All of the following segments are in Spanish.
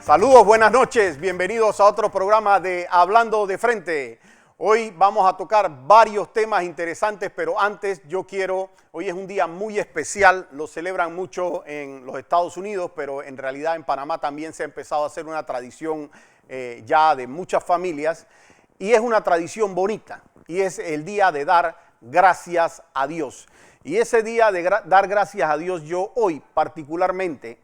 Saludos, buenas noches, bienvenidos a otro programa de Hablando de Frente. Hoy vamos a tocar varios temas interesantes, pero antes hoy es un día muy especial, lo celebran mucho en los Estados Unidos, pero en realidad en Panamá también se ha empezado a hacer una tradición ya de muchas familias, y es una tradición bonita, y es el día de dar gracias a Dios. Y ese día de dar gracias a Dios, yo hoy particularmente,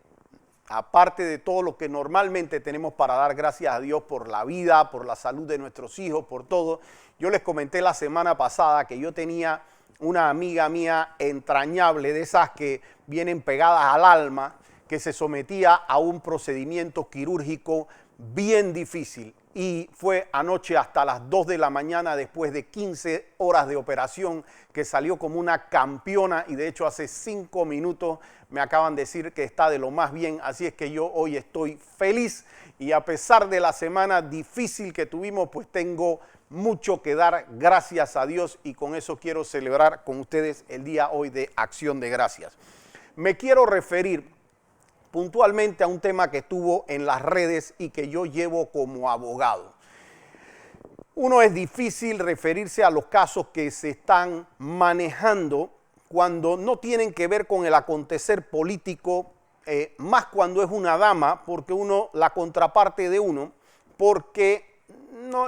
aparte de todo lo que normalmente tenemos para dar gracias a Dios por la vida, por la salud de nuestros hijos, por todo, yo les comenté la semana pasada que yo tenía una amiga mía entrañable, de esas que vienen pegadas al alma, que se sometía a un procedimiento quirúrgico bien difícil. Y fue anoche hasta las 2 de la mañana, después de 15 horas de operación, que salió como una campeona, y de hecho hace 5 minutos me acaban de decir que está de lo más bien. Así es que yo hoy estoy feliz, y a pesar de la semana difícil que tuvimos, pues tengo mucho que dar gracias a Dios, y con eso quiero celebrar con ustedes el día hoy de Acción de Gracias. Me quiero referir puntualmente a un tema que estuvo en las redes y que yo llevo como abogado. Es difícil referirse a los casos que se están manejando cuando no tienen que ver con el acontecer político, más cuando es una dama, porque la contraparte de uno, porque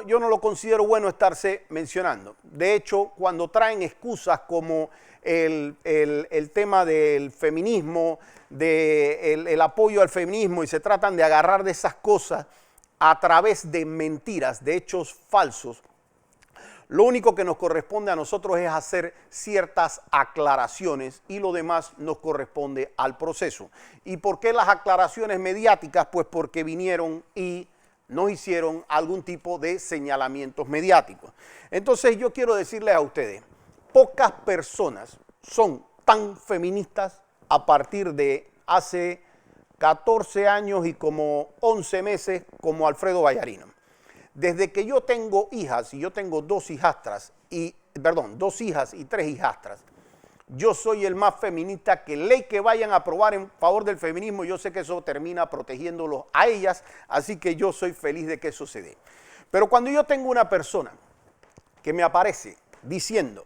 yo no lo considero bueno estarse mencionando. De hecho, cuando traen excusas como el tema del feminismo, el apoyo al feminismo, y se tratan de agarrar de esas cosas a través de mentiras, de hechos falsos, lo único que nos corresponde a nosotros es hacer ciertas aclaraciones, y lo demás nos corresponde al proceso. ¿Y por qué las aclaraciones mediáticas? Pues porque vinieron y nos hicieron algún tipo de señalamientos mediáticos. Entonces yo quiero decirles a ustedes, pocas personas son tan feministas a partir de hace 14 años y como 11 meses como Alfredo Vallarino. Desde que yo tengo hijas, y yo tengo dos hijas y 3 hijastras, yo soy el más feminista. Que ley que vayan a aprobar en favor del feminismo, yo sé que eso termina protegiéndolos a ellas, así que yo soy feliz de que eso se dé. Pero cuando yo tengo una persona que me aparece diciendo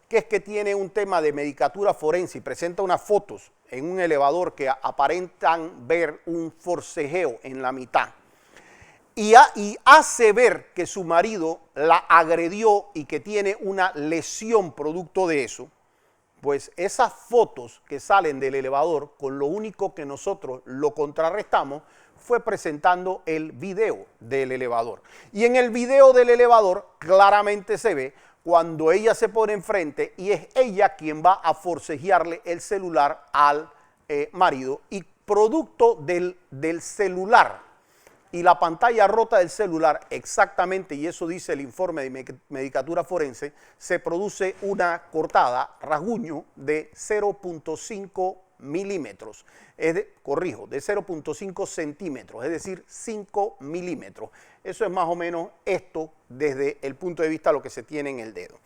que es que tiene un tema de medicatura forense y presenta unas fotos en un elevador que aparentan ver un forcejeo en la mitad, y hace ver que su marido la agredió y que tiene una lesión producto de eso, pues esas fotos que salen del elevador, con lo único que nosotros lo contrarrestamos fue presentando el video del elevador. Y en el video del elevador claramente se ve cuando ella se pone enfrente y es ella quien va a forcejearle el celular al marido, y producto del celular y la pantalla rota del celular, exactamente, y eso dice el informe de medicatura forense, se produce una cortada, rasguño de 0.5 milímetros, de 0.5 centímetros, es decir, 5 milímetros. Eso es más o menos esto desde el punto de vista de lo que se tiene en el dedo.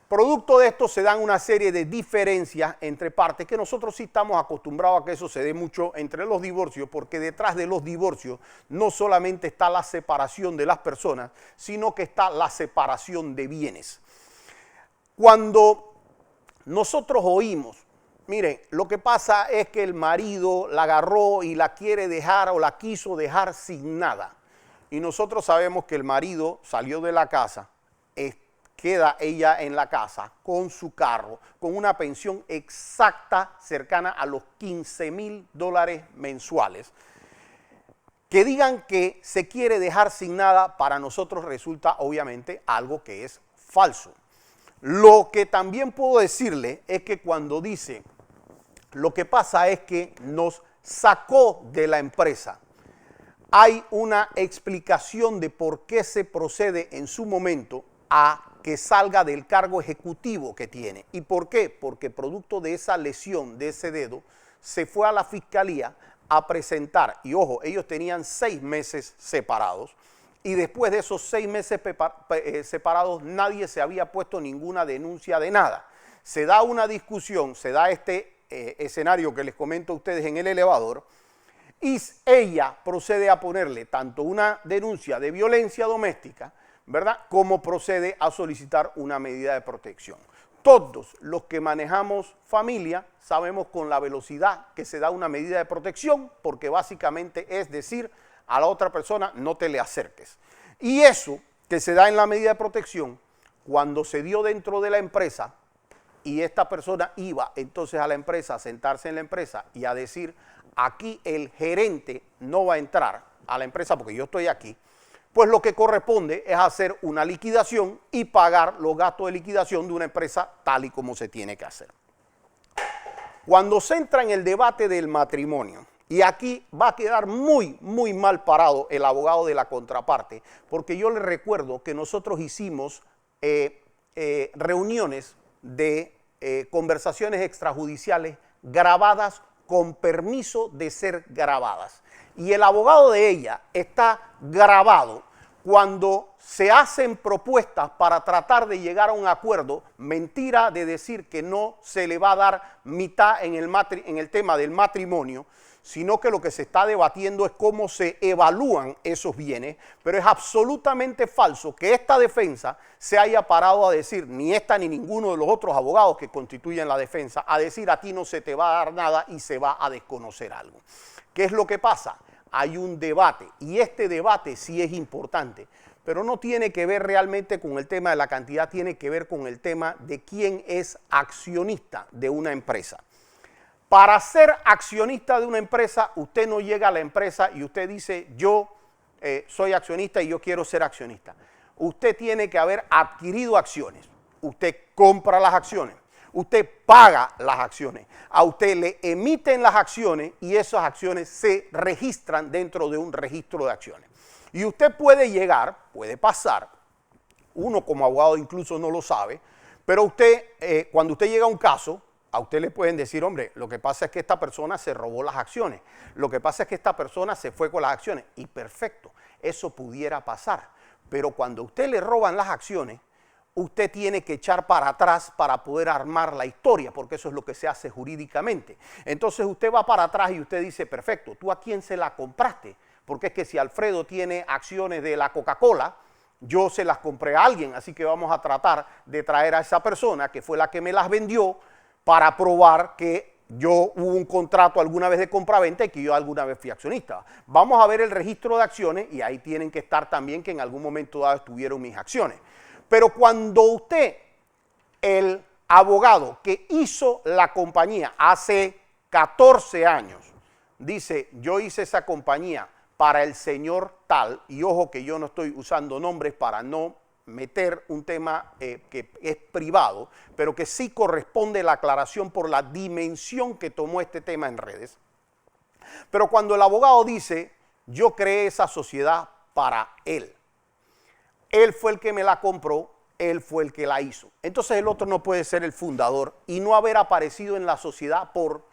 Producto de esto se dan una serie de diferencias entre partes, que nosotros sí estamos acostumbrados a que eso se dé mucho entre los divorcios, porque detrás de los divorcios no solamente está la separación de las personas, sino que está la separación de bienes. Cuando nosotros oímos, miren, lo que pasa es que el marido la agarró y la quiere dejar o la quiso dejar sin nada, y nosotros sabemos que el marido salió de la casa, queda ella en la casa con su carro, con una pensión exacta cercana a los $15,000 mensuales. Que digan que se quiere dejar sin nada, para nosotros resulta obviamente algo que es falso. Lo que también puedo decirle es que cuando dice, lo que pasa es que nos sacó de la empresa, hay una explicación de por qué se procede en su momento a que salga del cargo ejecutivo que tiene. ¿Y por qué? Porque producto de esa lesión de ese dedo, se fue a la fiscalía a presentar, y ojo, ellos tenían 6 meses separados, y después de esos 6 meses separados nadie se había puesto ninguna denuncia de nada. Se da una discusión, se da este escenario que les comento a ustedes en el elevador, y ella procede a ponerle tanto una denuncia de violencia doméstica, ¿verdad?, como procede a solicitar una medida de protección. Todos los que manejamos familia sabemos con la velocidad que se da una medida de protección, porque básicamente es decir a la otra persona, no te le acerques. Y eso que se da en la medida de protección, cuando se dio dentro de la empresa y esta persona iba entonces a la empresa, a sentarse en la empresa y a decir, aquí el gerente no va a entrar a la empresa porque yo estoy aquí, pues lo que corresponde es hacer una liquidación y pagar los gastos de liquidación de una empresa tal y como se tiene que hacer. Cuando se entra en el debate del matrimonio, y aquí va a quedar muy mal parado el abogado de la contraparte, porque yo le recuerdo que nosotros hicimos reuniones de conversaciones extrajudiciales grabadas con permiso de ser grabadas. Y el abogado de ella está grabado cuando se hacen propuestas para tratar de llegar a un acuerdo, mentira de decir que no se le va a dar mitad en el tema del matrimonio, sino que lo que se está debatiendo es cómo se evalúan esos bienes, pero es absolutamente falso que esta defensa se haya parado a decir, ni esta ni ninguno de los otros abogados que constituyen la defensa, a decir a ti no se te va a dar nada y se va a desconocer algo. ¿Qué es lo que pasa? Hay un debate y este debate sí es importante, pero no tiene que ver realmente con el tema de la cantidad, tiene que ver con el tema de quién es accionista de una empresa. Para ser accionista de una empresa, usted no llega a la empresa y usted dice, yo soy accionista y yo quiero ser accionista. Usted tiene que haber adquirido acciones. Usted compra las acciones. Usted paga las acciones. A usted le emiten las acciones y esas acciones se registran dentro de un registro de acciones. Y usted puede llegar, puede pasar, uno como abogado incluso no lo sabe, pero usted, cuando usted llega a un caso, a usted le pueden decir, hombre, lo que pasa es que esta persona se robó las acciones, lo que pasa es que esta persona se fue con las acciones, y perfecto, eso pudiera pasar, pero cuando a usted le roban las acciones, usted tiene que echar para atrás para poder armar la historia, porque eso es lo que se hace jurídicamente. Entonces usted va para atrás y usted dice, perfecto, ¿tú a quién se la compraste? Porque es que si Alfredo tiene acciones de la Coca-Cola, yo se las compré a alguien, así que vamos a tratar de traer a esa persona que fue la que me las vendió, para probar que yo hubo un contrato alguna vez de compraventa y que yo alguna vez fui accionista. Vamos a ver el registro de acciones y ahí tienen que estar también que en algún momento dado estuvieron mis acciones. Pero cuando usted, el abogado que hizo la compañía hace 14 años, dice, yo hice esa compañía para el señor tal, y ojo que yo no estoy usando nombres para no meter un tema que es privado, pero que sí corresponde la aclaración por la dimensión que tomó este tema en redes. Pero cuando el abogado dice, yo creé esa sociedad para él fue el que me la compró, él fue el que la hizo. Entonces el otro no puede ser el fundador y no haber aparecido en la sociedad por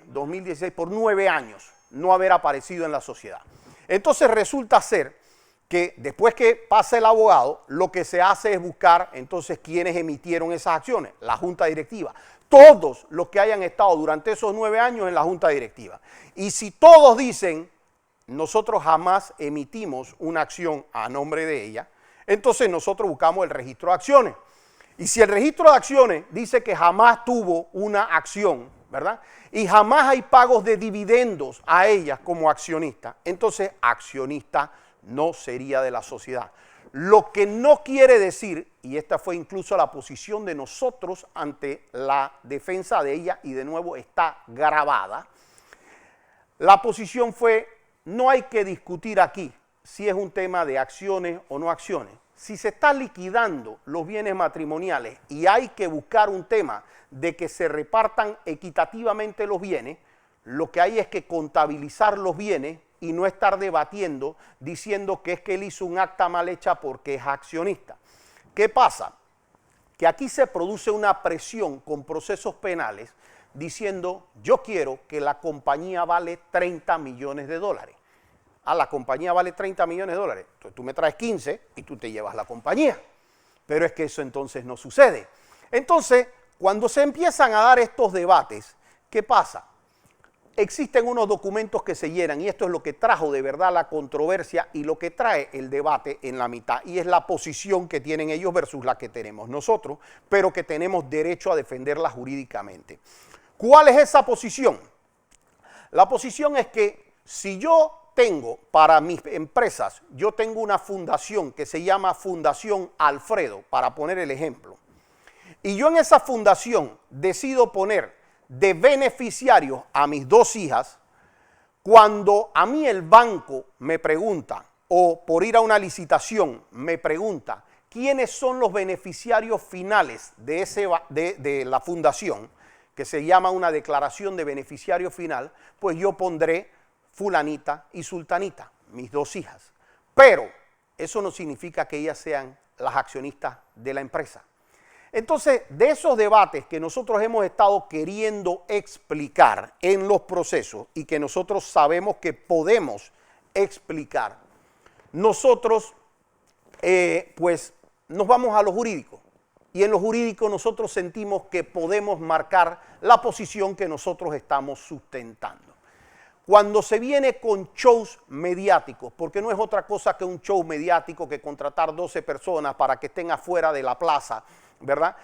2016, por 9 años, no haber aparecido en la sociedad. Entonces resulta ser que después que pasa el abogado, lo que se hace es buscar entonces quiénes emitieron esas acciones, la junta directiva. Todos los que hayan estado durante esos 9 años en la junta directiva. Y si todos dicen, nosotros jamás emitimos una acción a nombre de ella, entonces nosotros buscamos el registro de acciones. Y si el registro de acciones dice que jamás tuvo una acción, ¿verdad? Y jamás hay pagos de dividendos a ella como accionista, entonces accionista no sería de la sociedad. Lo que no quiere decir, y esta fue incluso la posición de nosotros ante la defensa de ella, y de nuevo está grabada, la posición fue, no hay que discutir aquí si es un tema de acciones o no acciones. Si se está liquidando los bienes matrimoniales y hay que buscar un tema de que se repartan equitativamente los bienes, lo que hay es que contabilizar los bienes y no estar debatiendo diciendo que es que él hizo un acta mal hecha porque es accionista. ¿Qué pasa? Que aquí se produce una presión con procesos penales diciendo yo quiero que la compañía vale 30 millones de dólares. La compañía vale 30 millones de dólares. Entonces tú me traes 15 y tú te llevas la compañía. Pero es que eso entonces no sucede. Entonces, cuando se empiezan a dar estos debates, ¿qué pasa? existen unos documentos que se llenan y esto es lo que trajo de verdad la controversia y lo que trae el debate en la mitad y es la posición que tienen ellos versus la que tenemos nosotros, pero que tenemos derecho a defenderla jurídicamente. ¿Cuál es esa posición? La posición es que si yo tengo para mis empresas, yo tengo una fundación que se llama Fundación Alfredo, para poner el ejemplo, y yo en esa fundación decido poner de beneficiarios a mis dos hijas, cuando a mí el banco me pregunta, o por ir a una licitación me pregunta, quiénes son los beneficiarios finales de la fundación, que se llama una declaración de beneficiario final, pues yo pondré fulanita y sultanita, mis dos hijas. Pero eso no significa que ellas sean las accionistas de la empresa. Entonces, de esos debates que nosotros hemos estado queriendo explicar en los procesos y que nosotros sabemos que podemos explicar, nosotros pues nos vamos a lo jurídico. Y en lo jurídico nosotros sentimos que podemos marcar la posición que nosotros estamos sustentando. Cuando se viene con shows mediáticos, porque no es otra cosa que un show mediático que contratar 12 personas para que estén afuera de la plaza, ¿verdad?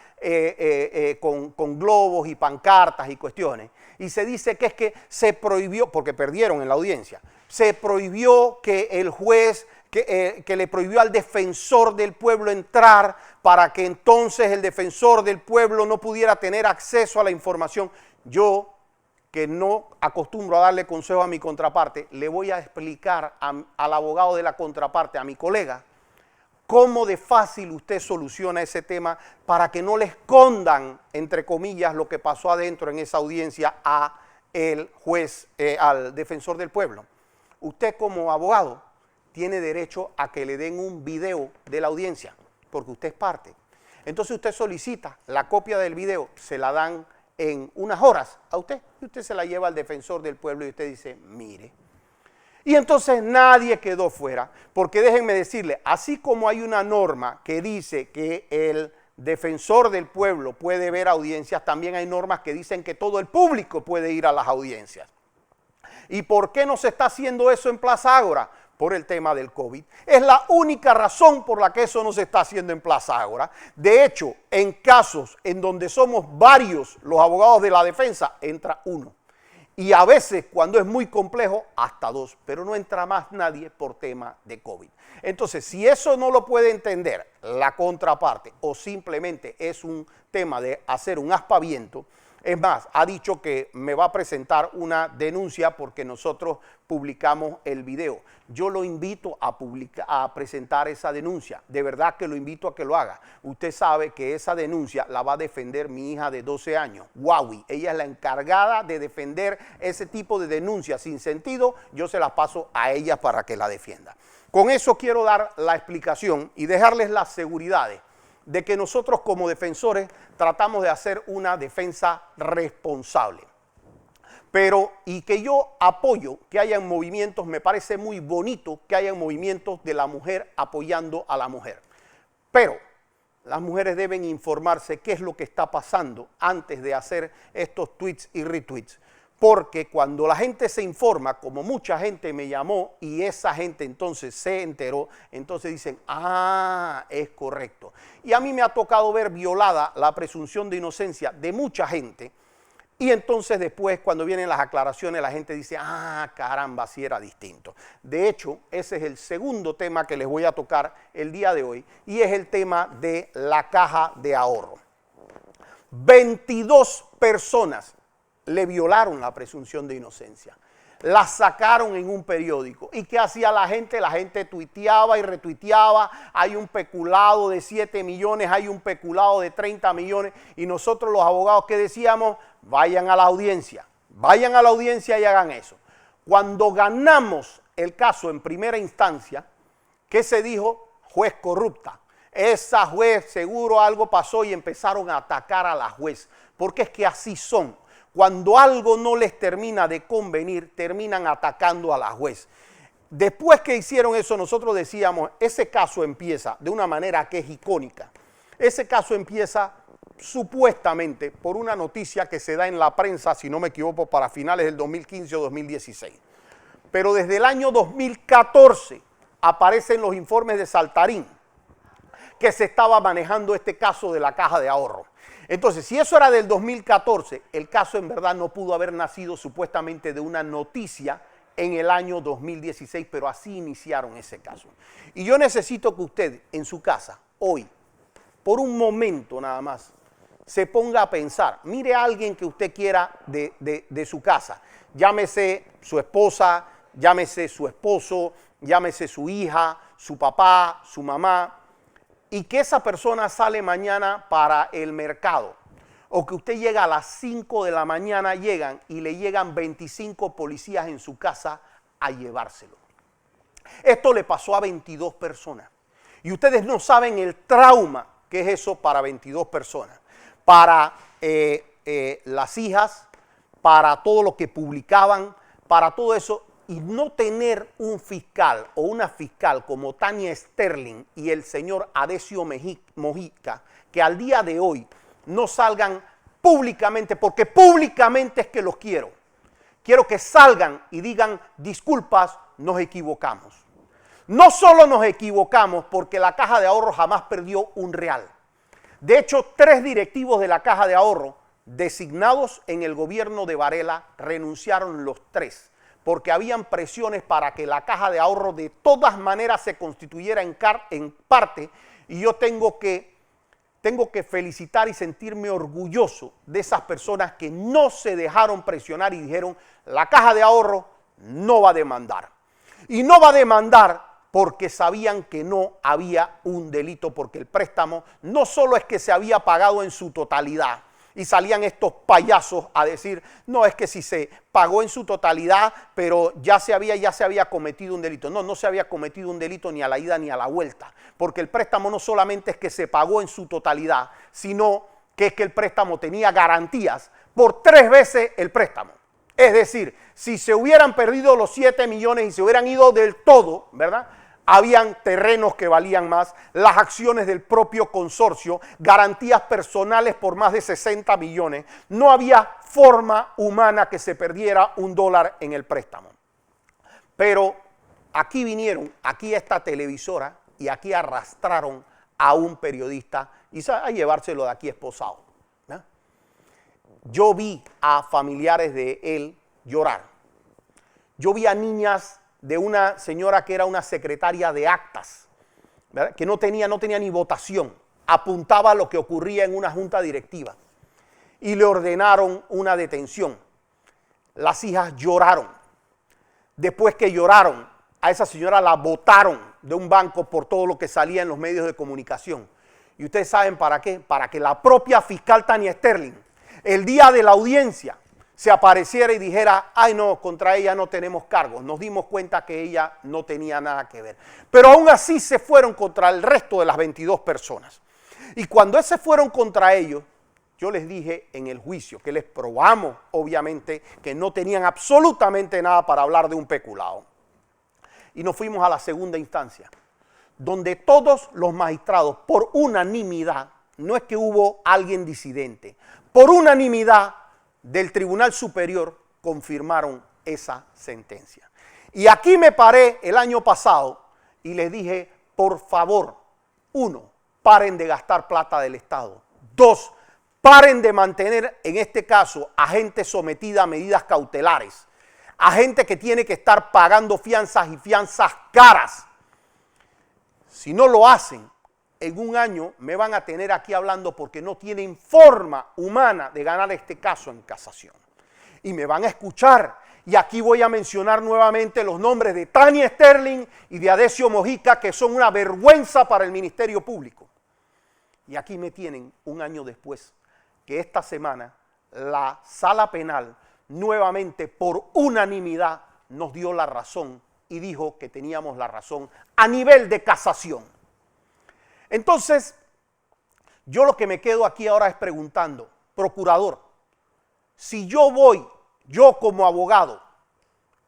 Con globos y pancartas y cuestiones. Y se dice que es que se prohibió, porque perdieron en la audiencia, se prohibió que el juez, que le prohibió al defensor del pueblo entrar para que entonces el defensor del pueblo no pudiera tener acceso a la información. Yo, que no acostumbro a darle consejo a mi contraparte, le voy a explicar al abogado de la contraparte, a mi colega, cómo de fácil usted soluciona ese tema para que no le escondan, entre comillas, lo que pasó adentro en esa audiencia a el juez, al defensor del pueblo. Usted como abogado tiene derecho a que le den un video de la audiencia, porque usted es parte. Entonces usted solicita la copia del video, se la dan en unas horas a usted, y usted se la lleva al defensor del pueblo y usted dice, mire. Y entonces nadie quedó fuera, porque déjenme decirle, así como hay una norma que dice que el defensor del pueblo puede ver audiencias, también hay normas que dicen que todo el público puede ir a las audiencias. ¿Y por qué no se está haciendo eso en Plaza Ágora? Por el tema del COVID. Es la única razón por la que eso no se está haciendo en Plaza Ágora. De hecho, en casos en donde somos varios los abogados de la defensa, entra uno. Y a veces, cuando es muy complejo, hasta dos. Pero no entra más nadie por tema de COVID. Entonces, si eso no lo puede entender la contraparte o simplemente es un tema de hacer un aspaviento, es más, ha dicho que me va a presentar una denuncia porque nosotros publicamos el video. Yo lo invito a presentar esa denuncia. De verdad que lo invito a que lo haga. Usted sabe que esa denuncia la va a defender mi hija de 12 años, Wawi. Ella es la encargada de defender ese tipo de denuncias sin sentido. Yo se las paso a ella para que la defienda. Con eso quiero dar la explicación y dejarles las seguridades de que nosotros como defensores tratamos de hacer una defensa responsable. Pero, y que yo apoyo que hayan movimientos, me parece muy bonito que hayan movimientos de la mujer apoyando a la mujer. Pero las mujeres deben informarse qué es lo que está pasando antes de hacer estos tweets y retweets. Porque cuando la gente se informa, como mucha gente me llamó y esa gente entonces se enteró, entonces dicen, ah, es correcto. Y a mí me ha tocado ver violada la presunción de inocencia de mucha gente. Y entonces después, cuando vienen las aclaraciones, la gente dice, ah, caramba, sí era distinto. De hecho, ese es el segundo tema que les voy a tocar el día de hoy y es el tema de la caja de ahorro. 22 personas le violaron la presunción de inocencia. La sacaron en un periódico. ¿Y qué hacía la gente? La gente tuiteaba y retuiteaba. Hay un peculado de 7 millones, hay un peculado de 30 millones. Y nosotros los abogados que decíamos, vayan a la audiencia y hagan eso. Cuando ganamos el caso en primera instancia, ¿qué se dijo? Juez corrupta. Esa juez seguro algo pasó y empezaron a atacar a la juez. Porque es que así son. Cuando algo no les termina de convenir, terminan atacando a la juez. Después que hicieron eso, nosotros decíamos, ese caso empieza de una manera que es icónica. Ese caso empieza supuestamente por una noticia que se da en la prensa, si no me equivoco, para finales del 2015 o 2016. Pero desde el año 2014 aparecen los informes de Saltarín que se estaba manejando este caso de la Caja de Ahorro. Entonces, si eso era del 2014, el caso en verdad no pudo haber nacido supuestamente de una noticia en el año 2016, pero así iniciaron ese caso. Y yo necesito que usted en su casa, hoy, por un momento nada más, se ponga a pensar, mire a alguien que usted quiera de su casa, llámese su esposa, llámese su esposo, llámese su hija, su papá, su mamá, y que esa persona sale mañana para el mercado, o que usted llega a las 5 de la mañana, llegan y le llegan 25 policías en su casa a llevárselo. Esto le pasó a 22 personas, y ustedes no saben el trauma que es eso para 22 personas, para las hijas, para todo lo que publicaban, para todo eso, y no tener un fiscal o una fiscal como Tania Sterling y el señor Adesio Mojica, que al día de hoy no salgan públicamente, porque públicamente es que los quiero. Quiero que salgan y digan, disculpas, nos equivocamos. No solo nos equivocamos porque la Caja de Ahorro jamás perdió un real. De hecho, 3 directivos de la Caja de Ahorro designados en el gobierno de Varela renunciaron los 3, porque habían presiones para que la Caja de Ahorro de todas maneras se constituyera en parte, y yo tengo que felicitar y sentirme orgulloso de esas personas que no se dejaron presionar y dijeron, la Caja de Ahorro no va a demandar. Y no va a demandar porque sabían que no había un delito, porque el préstamo no solo es que se había pagado en su totalidad, y salían estos payasos a decir, no, es que si se pagó en su totalidad, pero ya se había cometido un delito. No, no se había cometido un delito ni a la ida ni a la vuelta, porque el préstamo no solamente es que se pagó en su totalidad, sino que es que el préstamo tenía garantías por 3 veces el préstamo. Es decir, si se hubieran perdido los 7 millones y se hubieran ido del todo, ¿verdad?, habían terrenos que valían más, las acciones del propio consorcio, garantías personales por más de 60 millones. No había forma humana que se perdiera $1 en el préstamo. Pero aquí vinieron, aquí a esta televisora, y aquí arrastraron a un periodista y a llevárselo de aquí esposado, ¿no? Yo vi a familiares de él llorar. Yo vi a niñas de una señora que era una secretaria de actas, ¿verdad?, que no tenía ni votación, apuntaba lo que ocurría en una junta directiva, y le ordenaron una detención. Las hijas lloraron. Después que lloraron, a esa señora la botaron de un banco por todo lo que salía en los medios de comunicación. ¿Y ustedes saben para qué? Para que la propia fiscal Tania Sterling, el día de la audiencia, se apareciera y dijera, ay no, contra ella no tenemos cargos. Nos dimos cuenta que ella no tenía nada que ver. Pero aún así se fueron contra el resto de las 22 personas. Y cuando se fueron contra ellos, yo les dije en el juicio, que les probamos, obviamente, que no tenían absolutamente nada para hablar de un peculado. Y nos fuimos a la segunda instancia, donde todos los magistrados, por unanimidad, no es que hubo alguien disidente, por unanimidad, del Tribunal Superior confirmaron esa sentencia. Y aquí me paré el año pasado y les dije, por favor, 1, paren de gastar plata del Estado. 2, paren de mantener, en este caso, a gente sometida a medidas cautelares, a gente que tiene que estar pagando fianzas y fianzas caras. Si no lo hacen, en un año me van a tener aquí hablando porque no tienen forma humana de ganar este caso en casación. Y me van a escuchar. Y aquí voy a mencionar nuevamente los nombres de Tania Sterling y de Adesio Mojica, que son una vergüenza para el Ministerio Público. Y aquí me tienen un año después, que esta semana la Sala Penal nuevamente por unanimidad nos dio la razón y dijo que teníamos la razón a nivel de casación. Entonces, yo lo que me quedo aquí ahora es preguntando, procurador, si yo como abogado,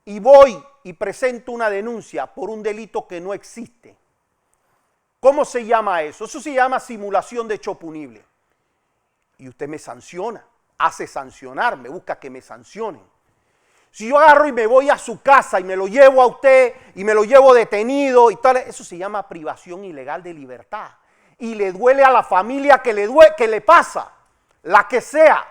y voy y presento una denuncia por un delito que no existe, ¿cómo se llama eso? Eso se llama simulación de hecho punible. y usted me sanciona, hace sancionar, me busca que me sancionen. Si yo agarro y me voy a su casa y me lo llevo a usted y me lo llevo detenido y tal, eso se llama privación ilegal de libertad. Y le duele a la familia que le pasa, la que sea.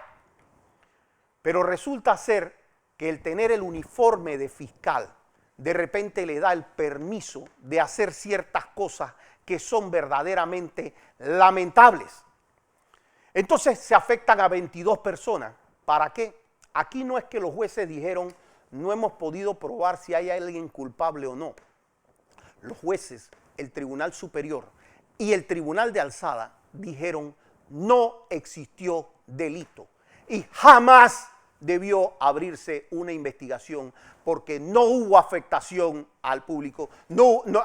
Pero resulta ser que el tener el uniforme de fiscal de repente le da el permiso de hacer ciertas cosas que son verdaderamente lamentables. Entonces se afectan a 22 personas. ¿Para qué? Aquí no es que los jueces dijeron, no hemos podido probar si hay alguien culpable o no. Los jueces, el Tribunal Superior y el Tribunal de Alzada dijeron, no existió delito y jamás debió abrirse una investigación porque no hubo afectación al público,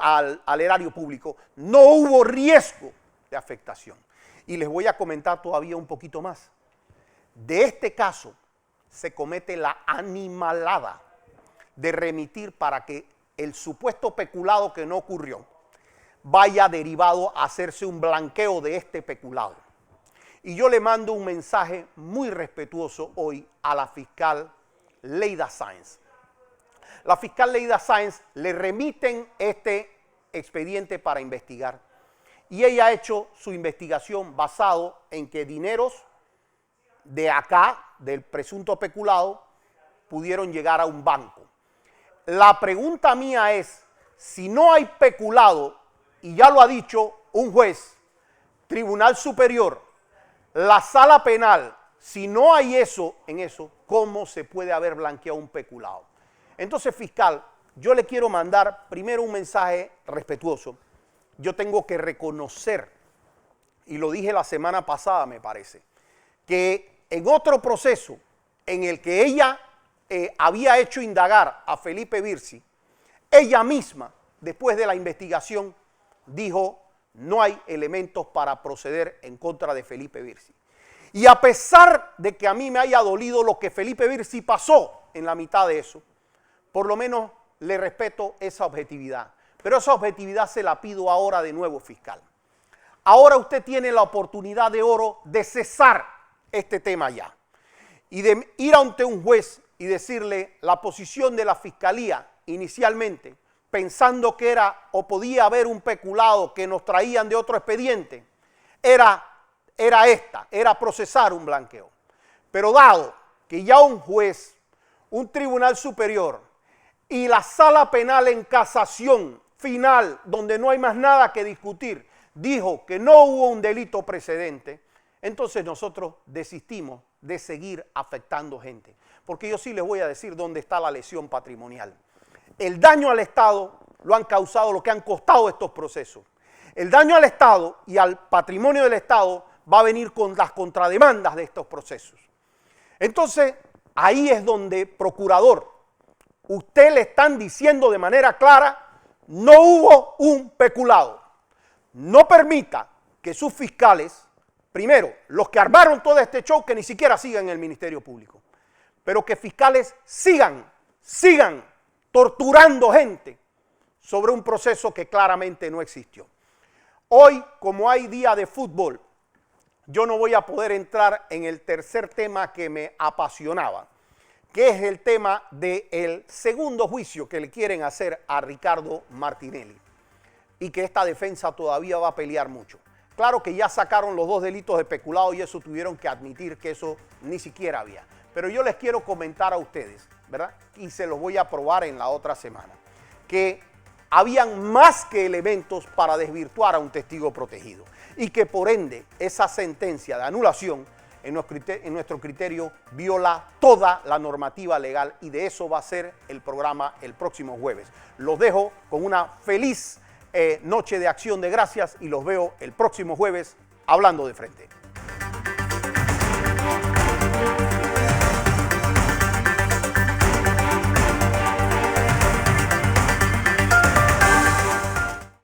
al erario público, no hubo riesgo de afectación. Y les voy a comentar todavía un poquito más. De este caso se comete la animalada de remitir para que el supuesto peculado que no ocurrió vaya derivado a hacerse un blanqueo de este peculado. Y yo le mando un mensaje muy respetuoso hoy a la fiscal Leida Sáenz. La fiscal Leida Sáenz le remiten este expediente para investigar y ella ha hecho su investigación basado en que dineros de acá, del presunto peculado, pudieron llegar a un banco. La pregunta mía es, si no hay peculado, y ya lo ha dicho un juez, Tribunal Superior, la Sala Penal, si no hay eso en eso, ¿cómo se puede haber blanqueado un peculado? Entonces, fiscal, yo le quiero mandar primero un mensaje respetuoso. Yo tengo que reconocer, y lo dije la semana pasada, me parece, que en otro proceso en el que ella había hecho indagar a Felipe Virzi, ella misma, después de la investigación, dijo, no hay elementos para proceder en contra de Felipe Virzi. Y a pesar de que a mí me haya dolido lo que Felipe Virzi pasó en la mitad de eso, por lo menos le respeto esa objetividad. Pero esa objetividad se la pido ahora de nuevo, fiscal. Ahora usted tiene la oportunidad de oro de cesar este tema ya y de ir ante un juez y decirle la posición de la fiscalía inicialmente, pensando que era o podía haber un peculado que nos traían de otro expediente, era procesar un blanqueo. Pero dado que ya un juez, un tribunal superior y la sala penal en casación final, donde no hay más nada que discutir, dijo que no hubo un delito precedente, entonces nosotros desistimos de seguir afectando gente. Porque yo sí les voy a decir dónde está la lesión patrimonial. El daño al Estado lo han causado lo que han costado estos procesos. El daño al Estado y al patrimonio del Estado va a venir con las contrademandas de estos procesos. Entonces, ahí es donde, procurador, usted le están diciendo de manera clara, no hubo un peculado. No permita que sus fiscales, primero, los que armaron todo este show, que ni siquiera sigan en el Ministerio Público, pero que fiscales sigan torturando gente sobre un proceso que claramente no existió. Hoy, como hay día de fútbol, yo no voy a poder entrar en el tercer tema que me apasionaba, que es el tema del segundo juicio que le quieren hacer a Ricardo Martinelli y que esta defensa todavía va a pelear mucho. Claro que ya sacaron los dos delitos de peculado y eso tuvieron que admitir que eso ni siquiera había. Pero yo les quiero comentar a ustedes, ¿verdad? Y se los voy a probar en la otra semana, que habían más que elementos para desvirtuar a un testigo protegido y que por ende esa sentencia de anulación en nuestro criterio viola toda la normativa legal y de eso va a ser el programa el próximo jueves. Los dejo con una feliz noche de acción de gracias y los veo el próximo jueves hablando de frente.